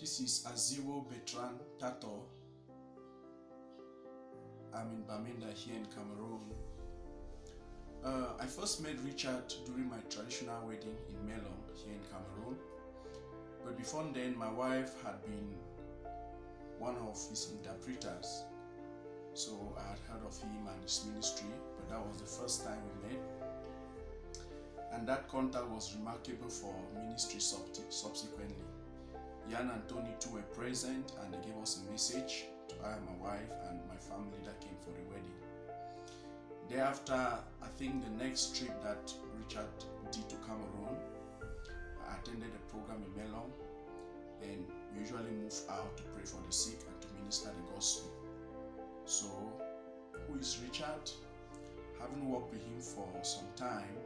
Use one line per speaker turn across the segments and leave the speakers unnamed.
This is Aziwo Bertrand Tato. I'm in Bamenda here in Cameroon. I first met Richard during my traditional wedding in Melong here in Cameroon. But before then, my wife had been one of his interpreters. So I had heard of him and his ministry, but that was the first time we met. And that contact was remarkable for ministry subsequently. Jan and Tony too were present, and they gave us a message to I and my wife and my family that came for the wedding. Thereafter, I think the next trip that Richard did to Cameroon, I attended a program in Melong, and we usually move out to pray for the sick and to minister the gospel. So, who is Richard? Having worked with him for some time,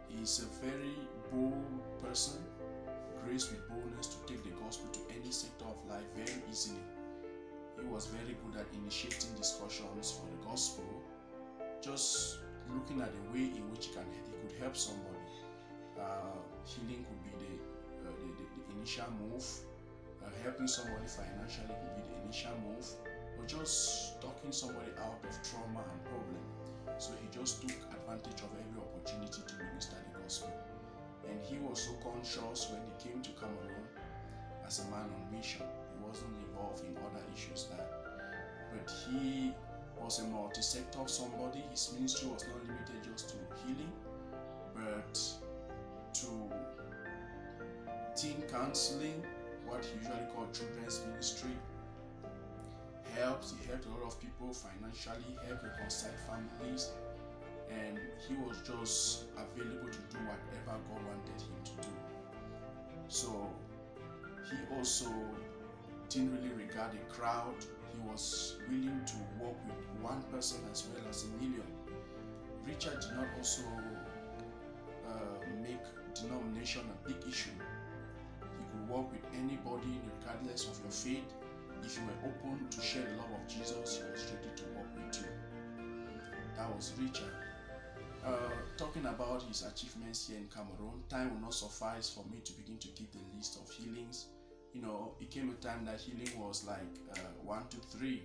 he's a very bold person, graced with boldness to take the gospel to any sector of life very easily. He was very good at initiating discussions for the gospel, just looking at the way in which he could help somebody. Healing could be the initial move, helping somebody financially could be the initial move, or just talking somebody out of trauma and problem. So he just took advantage of every opportunity to minister the gospel. And he was so conscious when he came to Cameroon as a man on mission. He wasn't involved in other issues but he was a multi-sector somebody. His ministry was not limited just to healing, but to teen counseling, what he usually called children's ministry. He helped a lot of people financially, helped reconcile families, and he was just available to do whatever God wanted him to do. So he also didn't really regard a crowd. He was willing to work with one person as well as a million. Richard did not also make denomination a big issue. He could work with anybody regardless of your faith. If you were open to share the love of Jesus, he was ready to work with you. That was Richard. Talking about his achievements here in Cameroon, time will not suffice for me to begin to give the list of healings. You know, it came a time that healing was like 1, 2, 3.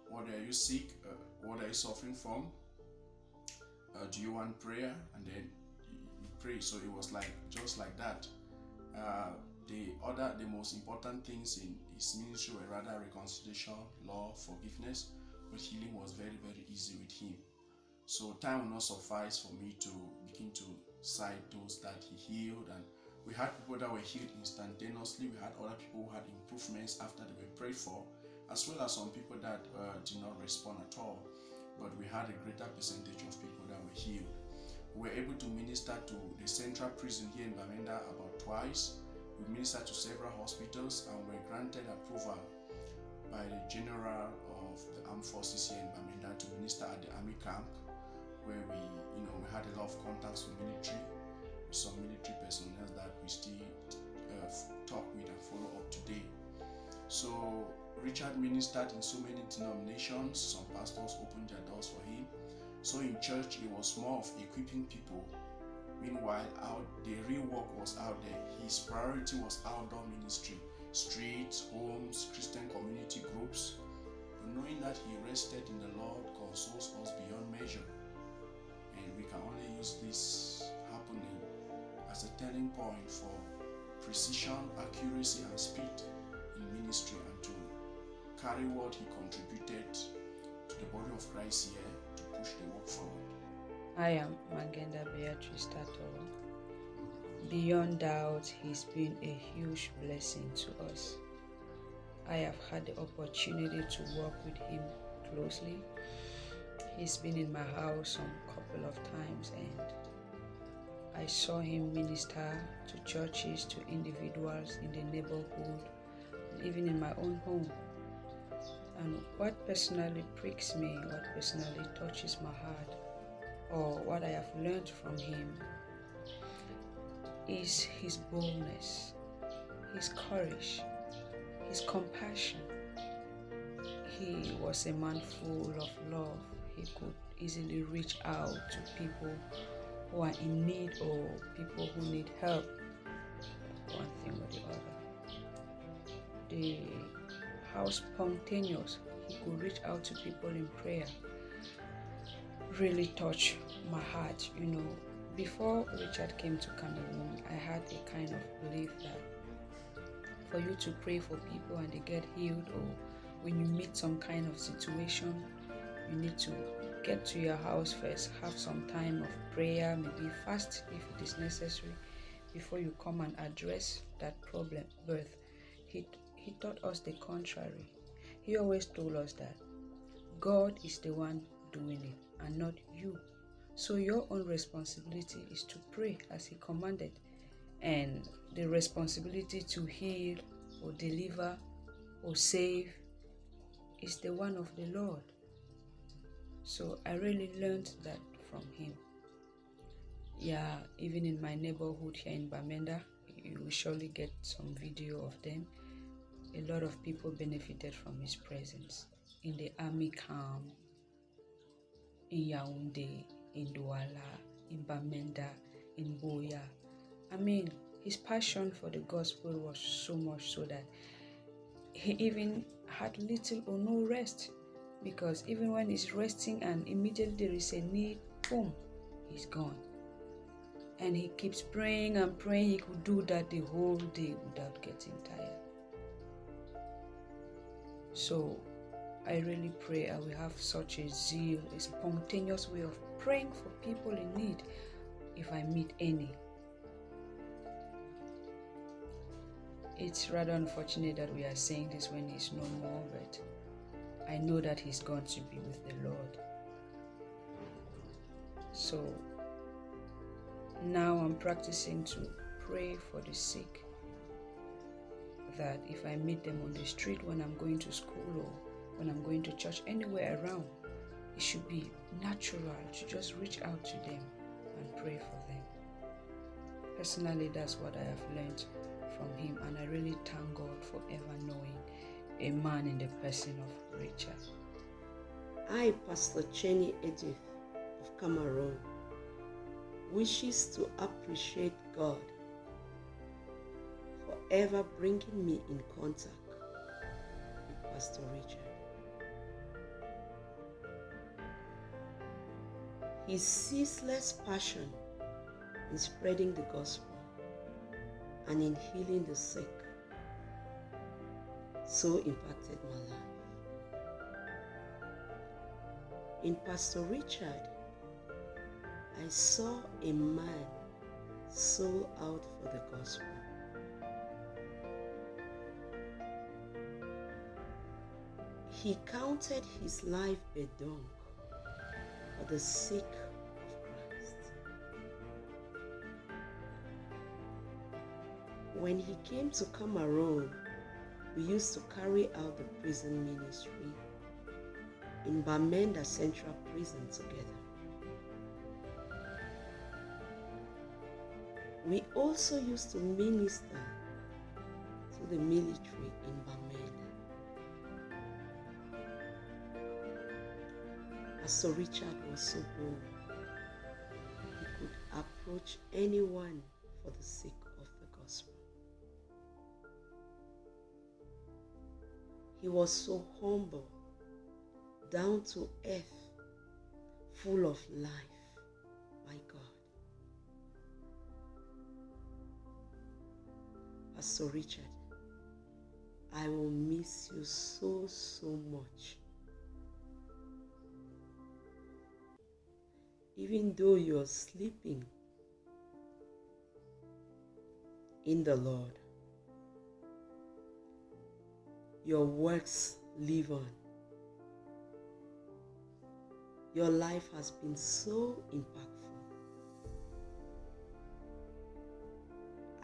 What are you sick? What are you suffering from? Do you want prayer? And then you pray. So it was like just like that. The most important things in his ministry were rather reconciliation, love, forgiveness, but healing was very, very easy with him. So time will not suffice for me to begin to cite those that he healed, and we had people that were healed instantaneously. We had other people who had improvements after they were prayed for, as well as some people that did not respond at all. But we had a greater percentage of people that were healed. We were able to minister to the central prison here in Bamenda about twice. We ministered to several hospitals and were granted approval by the General of the Armed Forces here in Bamenda to minister at the army camp, where we had a lot of contacts with some military personnel that we still talk with and follow up today. So Richard ministered in so many denominations. Some pastors opened their doors for him. So in church, it was more of equipping people. Meanwhile, the real work was out there. His priority was outdoor ministry, streets, homes, Christian community groups. But knowing that he rested in the Lord consoles us beyond measure. And we can only use this happening as a turning point for precision, accuracy, and speed in ministry, and to carry what he contributed to the body of Christ here to push the work forward.
I am Magenda Beatrice Tato. Beyond doubt, he's been a huge blessing to us. I have had the opportunity to work with him closely. He's been in my house some couple of times, and I saw him minister to churches, to individuals in the neighborhood, and even in my own home. And what personally pricks me, what personally touches my heart, or what I have learned from him, is his boldness, his courage, his compassion. He was a man full of love. He could easily reach out to people who are in need or people who need help, one thing or the other. how spontaneous he could reach out to people in prayer really touched my heart. Before Richard came to Cameroon, I had a kind of belief that for you to pray for people and they get healed, or when you meet some kind of situation, you need to get to your house first, have some time of prayer, maybe fast if it is necessary, before you come and address that problem. But he taught us the contrary. He always told us that God is the one doing it and not you. So your own responsibility is to pray as he commanded, and the responsibility to heal or deliver or save is the one of the Lord. So I really learned that from him. Yeah, even in my neighborhood here in Bamenda, you will surely get some video of them. A lot of people benefited from his presence in the army camp, in Yaoundé, in Douala, in Bamenda, in Boya. I mean, his passion for the gospel was so much so that he even had little or no rest, because even when he's resting and immediately there is a need, boom, he's gone. And he keeps praying and praying. He could do that the whole day without getting tired. So I really pray I will have such a zeal, a spontaneous way of praying for people in need if I meet any. It's rather unfortunate that we are saying this when he's no more, but I know that he's going to be with the Lord. So now I'm practicing to pray for the sick, that if I meet them on the street when I'm going to school or when I'm going to church, anywhere around, it should be natural to just reach out to them and pray for them. Personally, that's what I have learned from him, and I really thank God for ever knowing a man in the person of Richard.
I, Pastor Chenny Edith of Cameroon, wishes to appreciate God for ever bringing me in contact with Pastor Richard. His ceaseless passion in spreading the gospel and in healing the sick so impacted my life. In Pastor Richard, I saw a man sold out for the gospel. He counted his life a dung for the sake of Christ. When he came to Cameroon, we used to carry out the prison ministry in Bamenda Central Prison together. We also used to minister to the military in Bamenda. Pastor Richard was so bold. He could approach anyone for the sake of the gospel. He was so humble, down to earth, full of life. My God. Pastor Richard, I will miss you so much. Even though you're sleeping in the Lord, your works live on. Your life has been so impactful.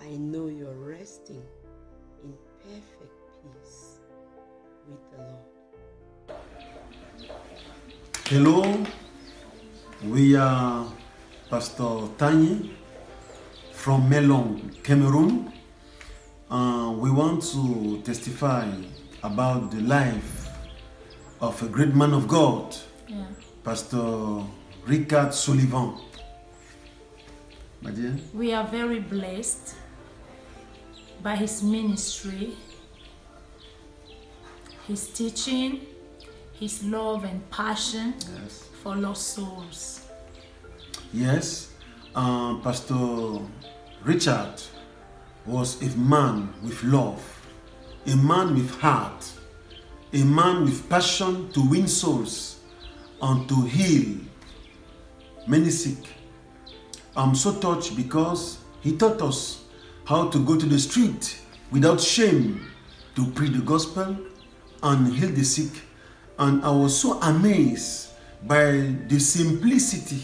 I know you're resting in perfect peace with the Lord.
Hello, we are Pastor Tanyi from Melong, Cameroon. We want to testify about the life of a great man of God, Pastor Richard Sullivan. My dear?
We are very blessed by his ministry his teaching, his love and passion
Yes.
for lost souls.
Yes, Pastor Richard was a man with love, a man with heart, a man with passion to win souls and to heal many sick. I'm so touched because he taught us how to go to the street without shame to preach the gospel and heal the sick. And I was so amazed by the simplicity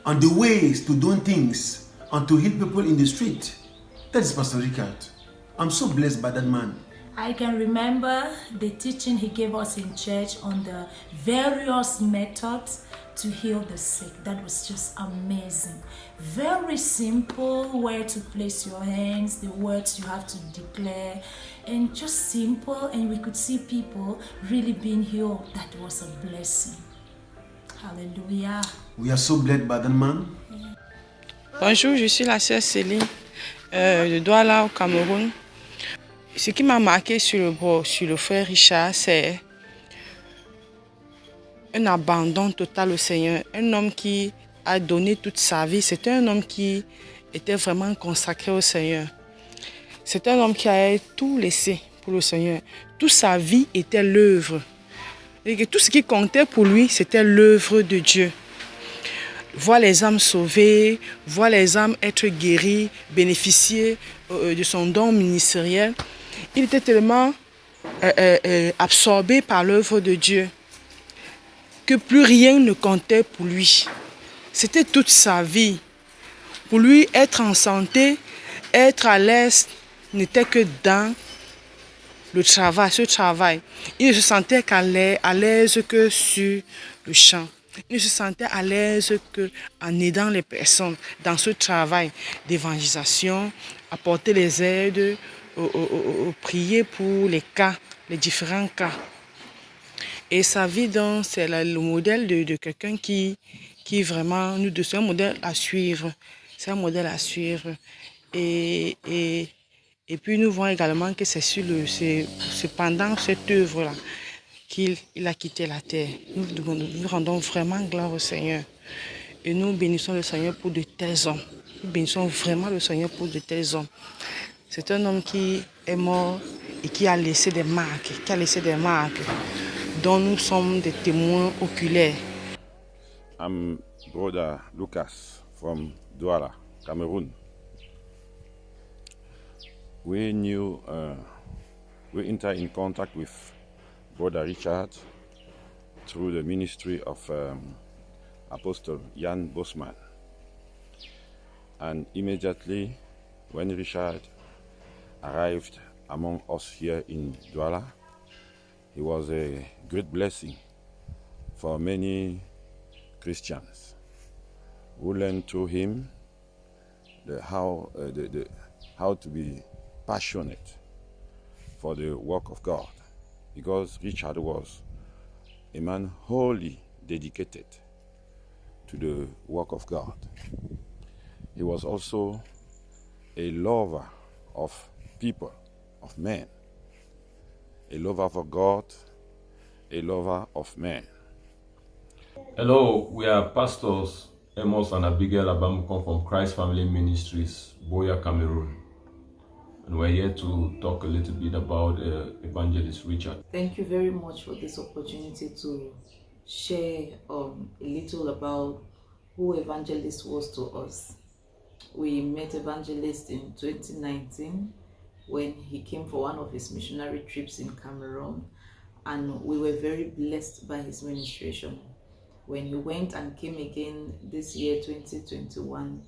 and the ways to do things and to heal people in the street. That is Pastor Richard. I'm so blessed by that man.
I can remember the teaching he gave us in church on the various methods to heal the sick. That was just amazing. Very simple where to place your hands, the words you have to declare, and just simple, and we could see people really being healed. That was a blessing. Hallelujah.
We are so blessed by that man.
Bonjour, je suis la sœur Céline de Douala au Cameroun. Ce qui m'a marqué sur le frère Richard, c'est un abandon total au Seigneur. Un homme qui a donné toute sa vie. C'était un homme qui était vraiment consacré au Seigneur. C'est un homme qui a tout laissé pour le Seigneur. Toute sa vie était l'œuvre. Et que tout ce qui comptait pour lui, c'était l'œuvre de Dieu. Voir les âmes sauvées, voir les âmes être guéries, bénéficier de son don ministériel. Il était tellement absorbé par l'œuvre de Dieu que plus rien ne comptait pour lui. C'était toute sa vie. Pour lui, être en santé, être à l'aise, n'était que dans le travail, ce travail. Il ne se sentait à l'aise que sur le champ. Il ne se sentait à l'aise qu'en aidant les personnes dans ce travail d'évangélisation, apporter les aides, prier pour les cas, les différents cas. Et sa vie, donc, c'est le modèle de quelqu'un qui vraiment, c'est un modèle à suivre. C'est un modèle à suivre. Et puis nous voyons également que c'est pendant cette œuvre-là qu'il a quitté la terre. Nous rendons vraiment gloire au Seigneur. Et nous bénissons le Seigneur pour de tels hommes. Nous bénissons vraiment le Seigneur pour de tels hommes. C'est un homme qui est mort et qui a laissé des marques, dont nous sommes des témoins oculaires.
I'm Brother Lucas from Douala, Cameroon. We entered in contact with Brother Richard through the ministry of Apostle Jan Bosman. And immediately when Richard arrived among us here in Douala, he was a great blessing for many Christians who learned through him how to be passionate for the work of God, because Richard was a man wholly dedicated to the work of God. He was also a lover of people, of men, a lover for God, a lover of men.
Hello, we are pastors Amos and Abigail Abamukon from Christ Family Ministries, Boya, Cameroon. And we're here to talk a little bit about Evangelist Richard.
Thank you very much for this opportunity to share a little about who Evangelist was to us. We met Evangelist in 2019 when he came for one of his missionary trips in Cameroon, and we were very blessed by his ministration. When he went and came again this year, 2021,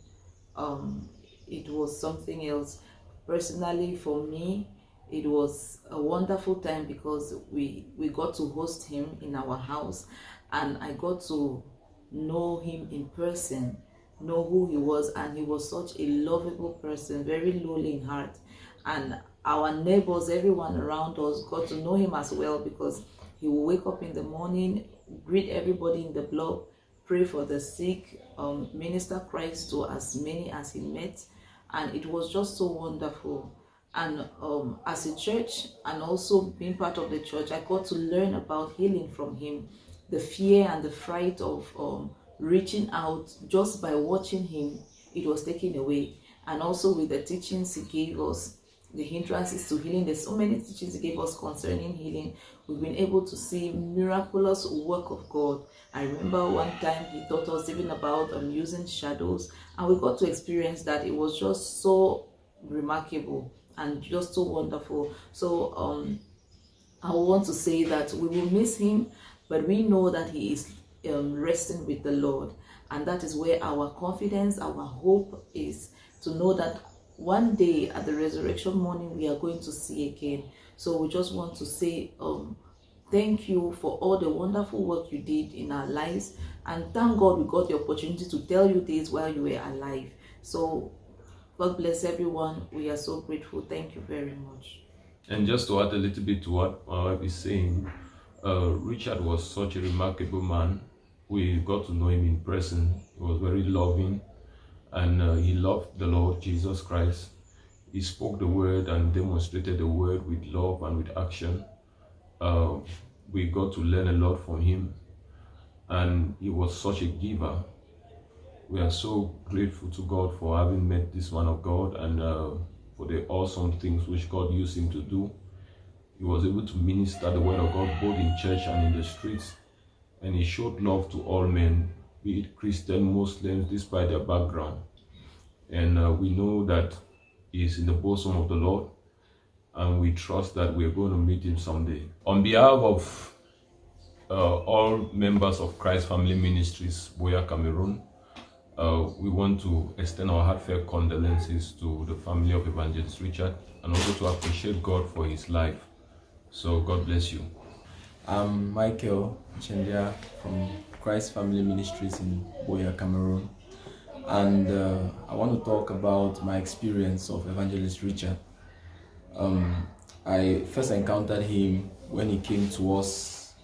it was something else. Personally, for me, it was a wonderful time because we got to host him in our house, and I got to know him in person, know who he was, and he was such a lovable person, very lowly in heart. And our neighbors, everyone around us, got to know him as well, because he would wake up in the morning, greet everybody in the block, pray for the sick, minister Christ to as many as he met, and it was just so wonderful. And as a church, and also being part of the church, I got to learn about healing from him. The fear and the fright of reaching out, just by watching him, it was taken away. And also with the teachings he gave us, the hindrances to healing, there's so many teachings he gave us concerning healing. We've been able to see miraculous work of God. I remember one time he taught us even about using shadows, and we got to experience that. It was just so remarkable and just so wonderful. So I want to say that we will miss him, but we know that he is resting with the Lord, and that is where our confidence, our hope is, to know that one day at the resurrection morning we are going to see again. So we just want to say thank you for all the wonderful work you did in our lives, and thank God we got the opportunity to tell you this while you were alive. So God bless everyone. We are so grateful. Thank you very much.
And just to add a little bit to what my wife is saying, Richard was such a remarkable man. We got to know him in person. He was very loving, and he loved the Lord Jesus Christ. He spoke the word and demonstrated the word with love and with action. We got to learn a lot from him, and he was such a giver. We are so grateful to God for having met this man of God, and for the awesome things which God used him to do. He was able to minister the word of God both in church and in the streets, and he showed love to all men, be it Christian, Muslims, despite their background. And we know that he is in the bosom of the Lord, and we trust that we are going to meet him someday. On behalf of all members of Christ Family Ministries, Buea, Cameroon, we want to extend our heartfelt condolences to the family of Evangelist Richard, and also to appreciate God for his life. So God bless you.
I'm Michael Chendia from Christ Family Ministries in Buea, Cameroon, and I want to talk about my experience of Evangelist Richard. I first encountered him when he came to us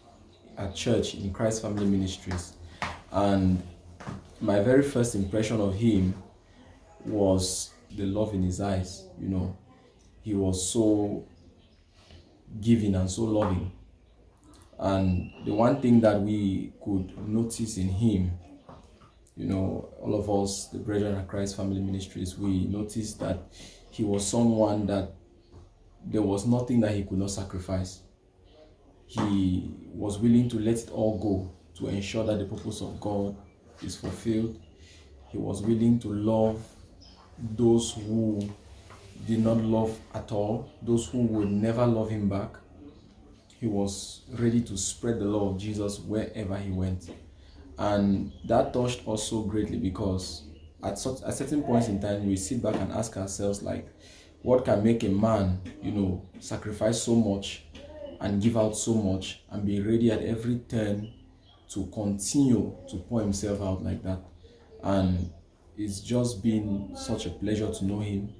at church in Christ Family Ministries, and my very first impression of him was the love in his eyes. You know, he was so giving and so loving. And the one thing that we could notice in him, you know, all of us, the brethren at Christ Family Ministries, we noticed that he was someone that there was nothing that he could not sacrifice. He was willing to let it all go to ensure that the purpose of God is fulfilled. He was willing to love those who did not love at all, those who would never love him back. He was ready to spread the love of Jesus wherever he went. And that touched us so greatly, because at certain points in time, we sit back and ask ourselves, like, what can make a man, you know, sacrifice so much and give out so much and be ready at every turn to continue to pour himself out like that? And it's just been such a pleasure to know him,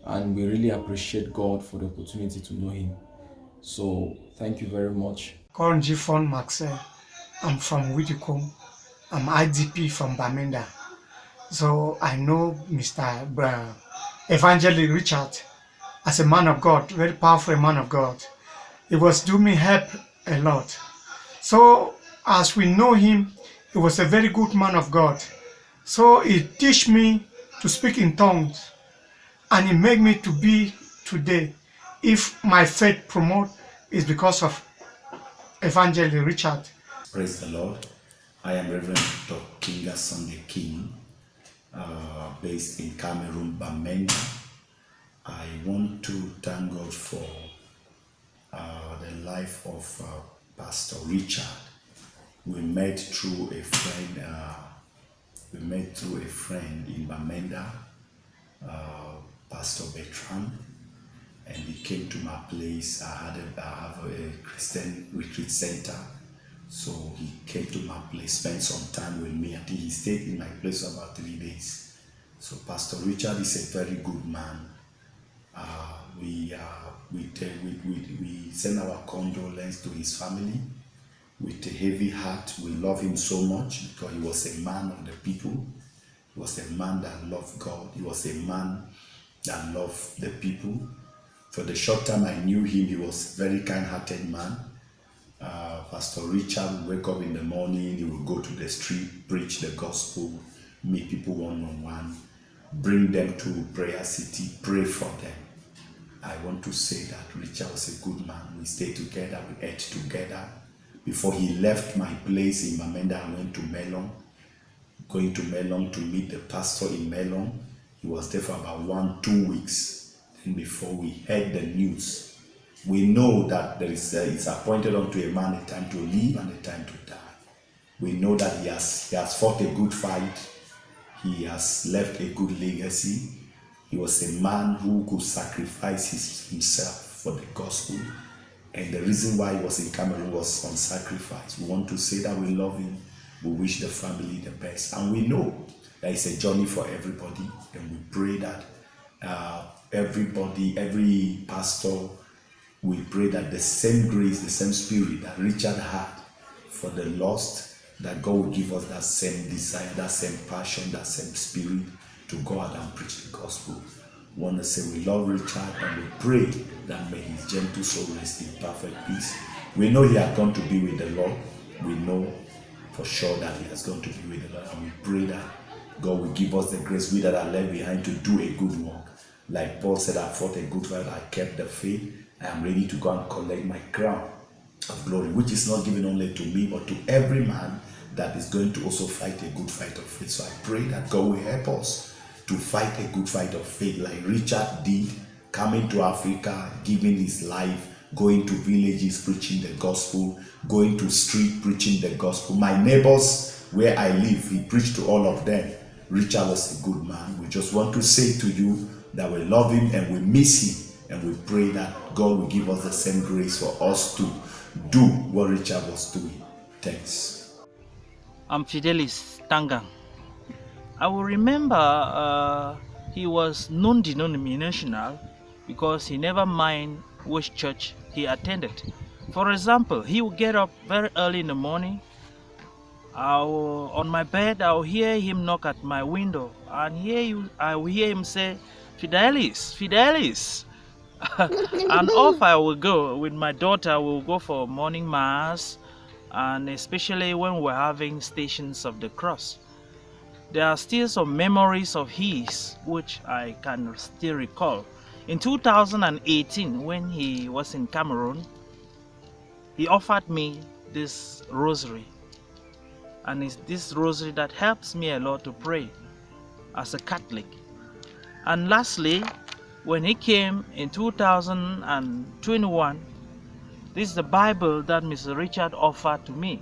and we really appreciate God for the opportunity to know him. So thank you very much.
Called Gifon Maxwell. I'm from Widikum. I'm IDP from Bamenda. So I know Mr. Evangelist Richard as a man of God, very powerful man of God. He was doing me help a lot. So as we know him, he was a very good man of God. So he teach me to speak in tongues, and he made me to be today. If my faith promote, is because of Evangelist Richard.
Praise the Lord. I am Reverend Dr. Kinga Sunday King, based in Cameroon, Bamenda. I want to thank God for the life of Pastor Richard. We met through a friend. In Bamenda, Pastor Bertrand, and he came to my place. I have a Christian retreat center, so he came to my place, spent some time with me. I think he stayed in my place for about 3 days. So Pastor Richard is a very good man. We send our condolences to his family. With a heavy heart, we love him so much because he was a man of the people. He was a man that loved God. He was a man that loved the people. For the short time I knew him, he was a very kind-hearted man. Pastor Richard would wake up in the morning, he would go to the street, preach the gospel, meet people one-on-one, bring them to Prayer City, pray for them. I want to say that Richard was a good man. We stayed together, we ate together. Before he left my place in Bamenda, I went to Melon, going to Melon to meet the pastor in Melon. He was there for about 1-2 weeks. And before we heard the news, we know that there is it's appointed unto a man a time to live and a time to die. We know that he has fought a good fight. He has left a good legacy. He was a man who could sacrifice himself for the gospel. And the reason why he was in Cameroon was on sacrifice. We want to say that we love him. We wish the family the best. And we know that it's a journey for everybody. And we pray that everybody, every pastor, we pray that the same grace, the same spirit that Richard had for the lost, that God will give us that same desire, that same passion, that same spirit to go out and preach the gospel. We want to say we love Richard and we pray that may his gentle soul rest in perfect peace. We know he has gone to be with the Lord. We know for sure that he has gone to be with the Lord. And we pray that God will give us the grace, we that are left behind, to do a good work. Like Paul said, I fought a good fight, I kept the faith. I am ready to go and collect my crown of glory, which is not given only to me, but to every man that is going to also fight a good fight of faith. So I pray that God will help us to fight a good fight of faith, like Richard did, coming to Africa, giving his life, going to villages, preaching the gospel, going to street, preaching the gospel. My neighbors where I live, he preached to all of them. Richard was a good man. We just want to say to you that we love him and we miss him. And we pray that God will give us the same grace for us to do what Richard was doing. Thanks.
I'm Fidelis Tangang. I will remember he was non-denominational because he never mind which church he attended. For example, he would get up very early in the morning. On my bed, I will hear him knock at my window, and I will hear him say, "Fidelis, Fidelis." And off I will go with my daughter. We'll go for morning mass, and especially when we're having Stations of the Cross. There are still some memories of his which I can still recall. In 2018, when he was in Cameroon, he offered me this rosary, and it's this rosary that helps me a lot to pray as a Catholic. And lastly, when he came in 2021, this is the Bible that Mr. Richard offered to me.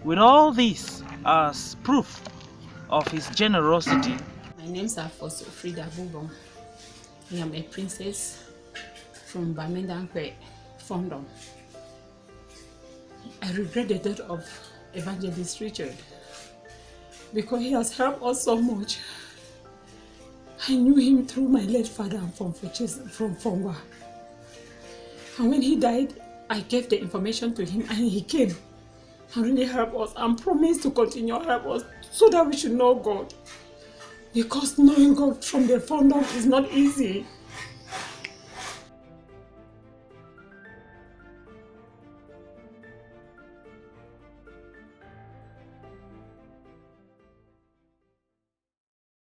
With all this as proof of his generosity.
My name is Apostle Frida Bubon. I am a princess from Bamenda Fondom. I regret the death of Evangelist Richard because he has helped us so much. I knew him through my late father from Fongwa. And when he died, I gave the information to him and he came and really helped us and promised to continue to help us so that we should know God. Because knowing God from the Fondom is not easy.